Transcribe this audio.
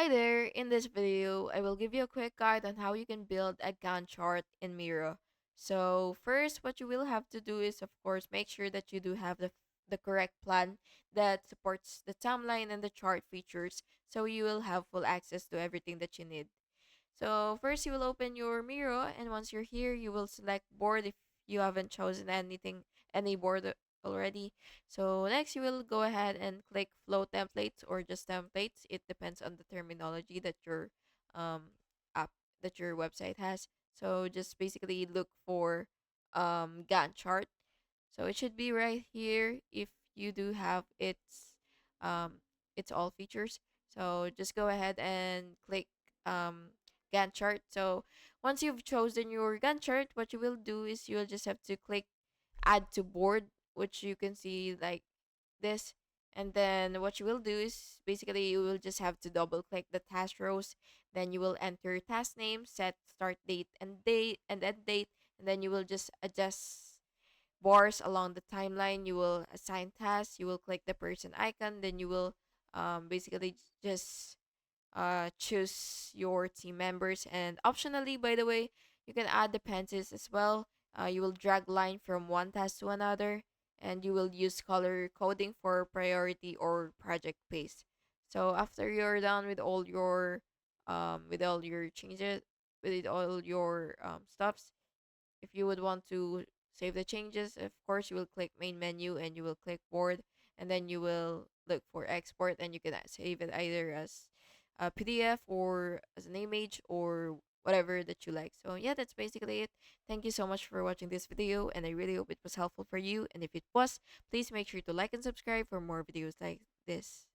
Hi there, in this video, I will give you a quick guide on how you can build a Gantt chart in Miro. So first, what you will have to do is, of course, make sure that you do have the correct plan that supports the timeline and the chart features, so you will have full access to everything that you need. So first, you will open your Miro, and once you're here, you will select board if you haven't chosen any board already. So next, you will go ahead and click flow templates or just templates. It depends on the terminology that your um app that your website has. So just basically look for Gantt chart. So it should be right here if you do have its all features. So just go ahead and click um Gantt chart. So once you've chosen your Gantt chart, what you will do is you will just have to click add to board, which you can see like this. And then what you will do is basically you will just have to double click the task rows. Then you will enter task name, set start date and end date, and then you will just adjust bars along the timeline. You will assign tasks, you will click the person icon, then you will basically just choose your team members. And optionally, by the way, you can add dependencies as well. You will drag line from one task to another, and you will use color coding for priority or project pace. So after you're done with all your changes, with all your stuffs, if you would want to save the changes, of course, you will click main menu and you will click board, and then you will look for export, and you can save it either as a PDF or as an image or whatever that you like. So yeah, that's basically it. Thank you so much for watching this video, and I really hope it was helpful for you. And if it was, please make sure to like and subscribe for more videos like this.